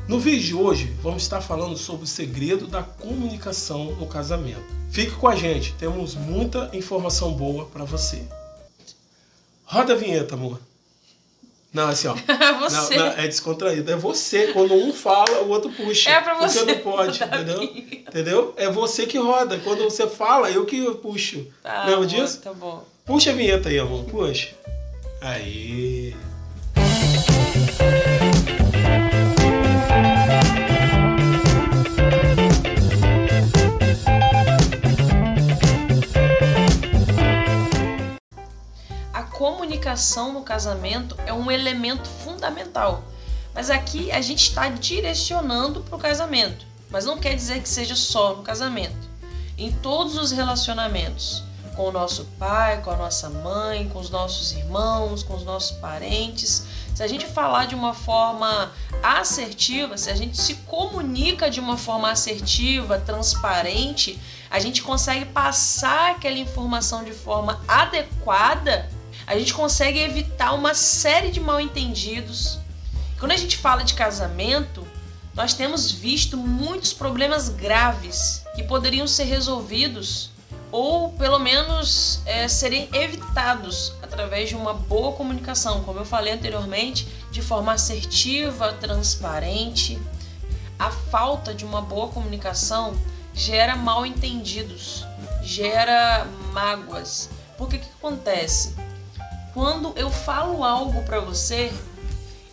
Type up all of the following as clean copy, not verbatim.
No vídeo de hoje, vamos estar falando sobre o segredo da comunicação no casamento. Fique com a gente, temos muita informação boa para você. Roda a vinheta, amor. Não, assim, ó. Você. Não, é descontraído. É você. Quando um fala, o outro puxa. É pra você. Porque não pode, entendeu? É você que roda. Quando você fala, eu que puxo. Tá, lembra amor, disso? tá bom. Puxa a vinheta aí, amor. Puxa. Aí. A comunicação no casamento é um elemento fundamental, mas aqui a gente está direcionando para o casamento, mas não quer dizer que seja só no casamento. Em todos os relacionamentos, com o nosso pai, com a nossa mãe, com os nossos irmãos, com os nossos parentes, se a gente falar de uma forma assertiva, se a gente se comunica de uma forma assertiva, transparente, a gente consegue passar aquela informação de forma adequada. A gente consegue evitar uma série de mal-entendidos. Quando a gente fala de casamento, nós temos visto muitos problemas graves que poderiam ser resolvidos ou pelo menos serem evitados através de uma boa comunicação, como eu falei anteriormente, de forma assertiva, transparente. A falta de uma boa comunicação gera mal-entendidos, gera mágoas. Porque o que acontece? Quando eu falo algo para você,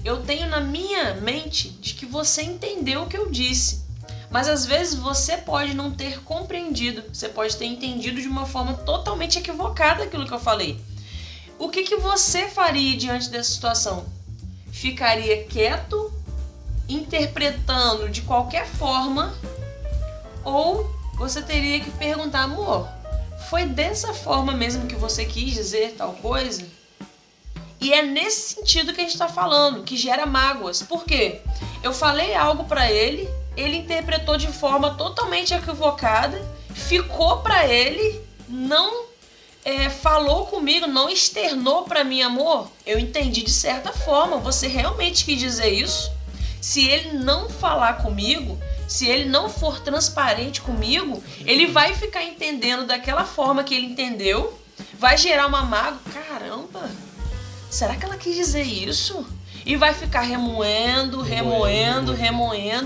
eu tenho na minha mente de que você entendeu o que eu disse. Mas às vezes você pode não ter compreendido, você pode ter entendido de uma forma totalmente equivocada aquilo que eu falei. O que você faria diante dessa situação? Ficaria quieto, interpretando de qualquer forma, ou você teria que perguntar, amor, foi dessa forma mesmo que você quis dizer tal coisa? E é nesse sentido que a gente está falando, que gera mágoas. Por quê? Eu falei algo para ele, ele interpretou de forma totalmente equivocada, ficou para ele, não falou comigo, não externou para mim, amor. Eu entendi de certa forma, você realmente quis dizer isso? Se ele não falar comigo, se ele não for transparente comigo, ele vai ficar entendendo daquela forma que ele entendeu, vai gerar uma mágoa. Caramba! Será que ela quis dizer isso? E vai ficar remoendo,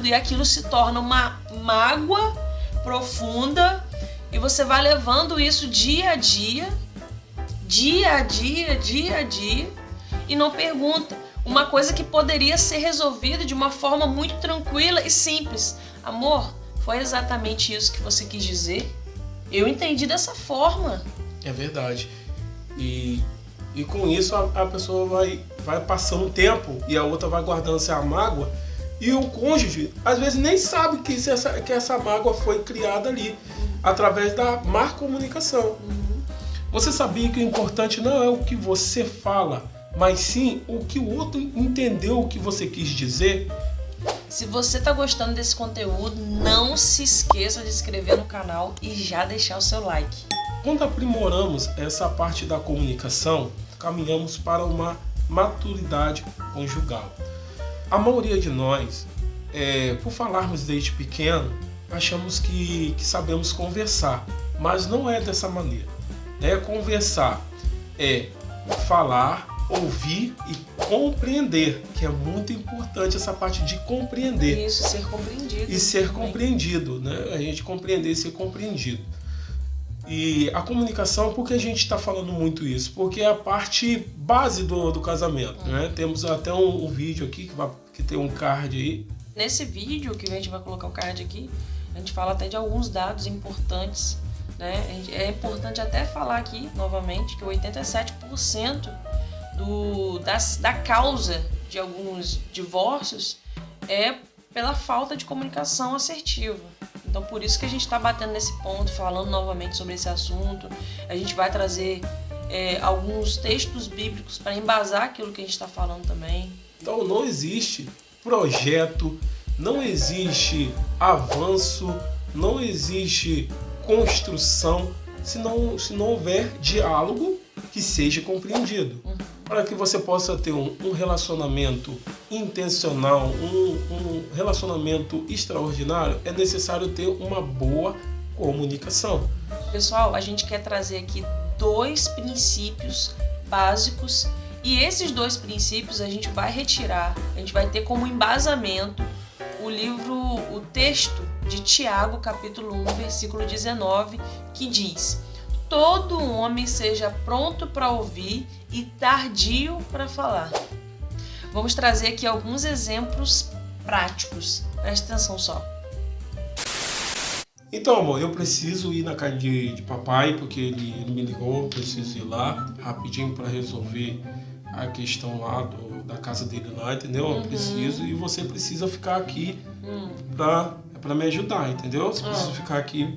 e aquilo se torna uma mágoa profunda e você vai levando isso dia a dia e não pergunta. Uma coisa que poderia ser resolvida de uma forma muito tranquila e simples. Amor, foi exatamente isso que você quis dizer? Eu entendi dessa forma. É verdade. E com isso a pessoa vai passando o tempo e a outra vai guardando essa mágoa. E o cônjuge, às vezes, nem sabe que essa mágoa foi criada ali, através da má comunicação. Você sabia que o importante não é o que você fala, mas sim o que o outro entendeu o que você quis dizer? Se você está gostando desse conteúdo, não se esqueça de se inscrever no canal e já deixar o seu like. Quando aprimoramos essa parte da comunicação, caminhamos para uma maturidade conjugal. A maioria de nós, por falarmos desde pequeno, achamos que sabemos conversar, mas não é dessa maneira. Conversar é falar, ouvir e compreender, que é muito importante essa parte de compreender. Isso, ser compreendido. E ser compreendido, né? A gente compreender e ser compreendido. E a comunicação, por que a gente está falando muito isso? Porque é a parte base do casamento, né? Temos até um vídeo aqui que tem um card aí. Nesse vídeo, que a gente vai colocar o card aqui, a gente fala até de alguns dados importantes, né? É importante até falar aqui, novamente, que 87% da causa de alguns divórcios é pela falta de comunicação assertiva. Então, por isso que a gente está batendo nesse ponto, falando novamente sobre esse assunto. A gente vai trazer alguns textos bíblicos para embasar aquilo que a gente está falando também. Então, não existe projeto, não existe avanço, não existe construção se não houver diálogo que seja compreendido. para que você possa ter um relacionamento intencional, um relacionamento extraordinário, é necessário ter uma boa comunicação. Pessoal, a gente quer trazer aqui 2 princípios básicos e esses 2 princípios a gente vai retirar, a gente vai ter como embasamento o texto de Tiago, capítulo 1, versículo 19, que diz: todo homem seja pronto para ouvir e tardio para falar. Vamos trazer aqui alguns exemplos práticos. Presta atenção só. Então, amor, eu preciso ir na casa de papai, porque ele me ligou, eu preciso ir lá rapidinho para resolver a questão lá da casa dele lá, entendeu? Eu preciso, e você precisa ficar aqui para me ajudar, entendeu? Você precisa ficar aqui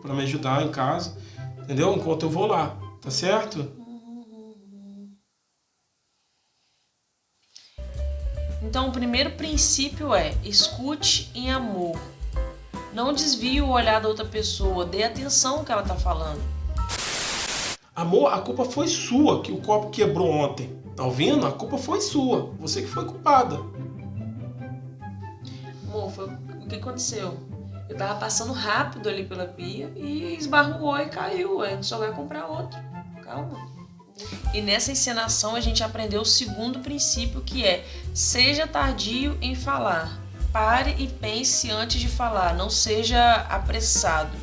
para me ajudar em casa, entendeu? Enquanto eu vou lá, tá certo? Então, o primeiro princípio é: escute em amor. Não desvie o olhar da outra pessoa, dê atenção ao que ela está falando. Amor, a culpa foi sua que o copo quebrou ontem. Tá ouvindo? A culpa foi sua. Você que foi culpada. Amor, o que aconteceu? Eu tava passando rápido ali pela pia e esbarrou e caiu. A gente só vai comprar outro. Calma. E nessa encenação a gente aprendeu o segundo princípio, que é: seja tardio em falar. Pare e pense antes de falar, não seja apressado.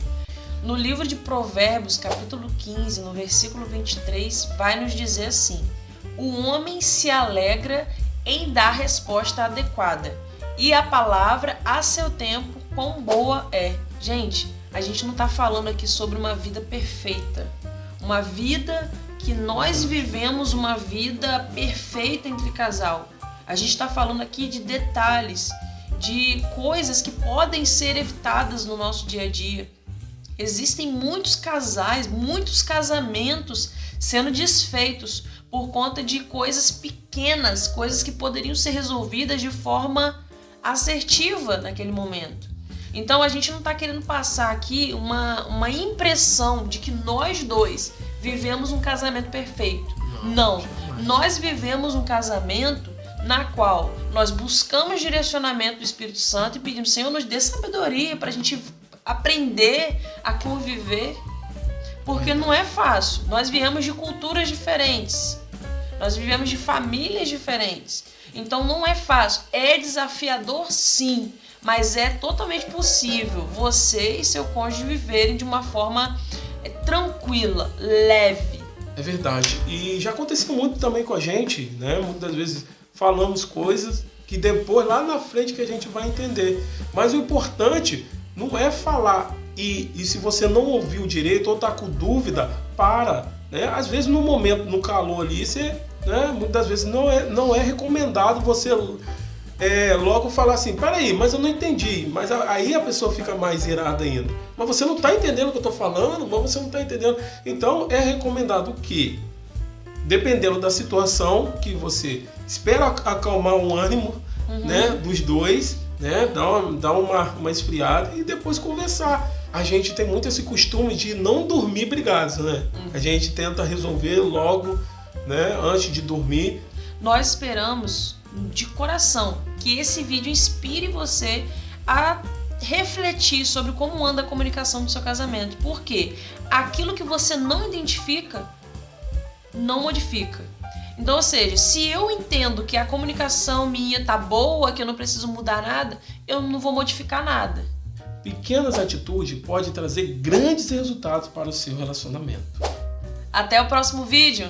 No livro de Provérbios, capítulo 15, no versículo 23, vai nos dizer assim: o homem se alegra em dar resposta adequada, e a palavra a seu tempo quão boa é. Gente, a gente não está falando aqui sobre uma vida perfeita, uma vida que nós vivemos, uma vida perfeita entre casal. A gente está falando aqui de detalhes, de coisas que podem ser evitadas no nosso dia a dia. Existem muitos casais, muitos casamentos sendo desfeitos por conta de coisas pequenas, coisas que poderiam ser resolvidas de forma assertiva naquele momento. Então a gente não está querendo passar aqui uma impressão de que nós dois vivemos um casamento perfeito. Não, nós vivemos um casamento na qual nós buscamos direcionamento do Espírito Santo e pedimos: Senhor, nos dê sabedoria para a gente aprender a conviver, porque não é fácil. Nós viemos de culturas diferentes, nós vivemos de famílias diferentes, então não é fácil. É desafiador, sim, mas é totalmente possível você e seu cônjuge viverem de uma forma tranquila, leve. É verdade. E já aconteceu muito também com a gente, né? Muitas vezes falamos coisas que depois, lá na frente, que a gente vai entender. Mas o importante não é falar e se você não ouviu direito ou tá com dúvida, para. Né? Às vezes, no momento, no calor ali, você, né? Muitas vezes não é recomendado você logo falar assim: peraí, mas eu não entendi. Mas aí a pessoa fica mais irada ainda. Mas você não está entendendo o que eu estou falando, mas você não está entendendo. Então, é recomendado que, dependendo da situação, que você espera acalmar o ânimo, né, dos dois, né, dar uma esfriada e depois conversar. A gente tem muito esse costume de não dormir brigados, né? A gente tenta resolver logo, né, antes de dormir. Nós esperamos de coração que esse vídeo inspire você a refletir sobre como anda a comunicação do seu casamento. Porque aquilo que você não identifica, não modifica. Então, ou seja, se eu entendo que a comunicação minha tá boa, que eu não preciso mudar nada, eu não vou modificar nada. Pequenas atitudes podem trazer grandes resultados para o seu relacionamento. Até o próximo vídeo!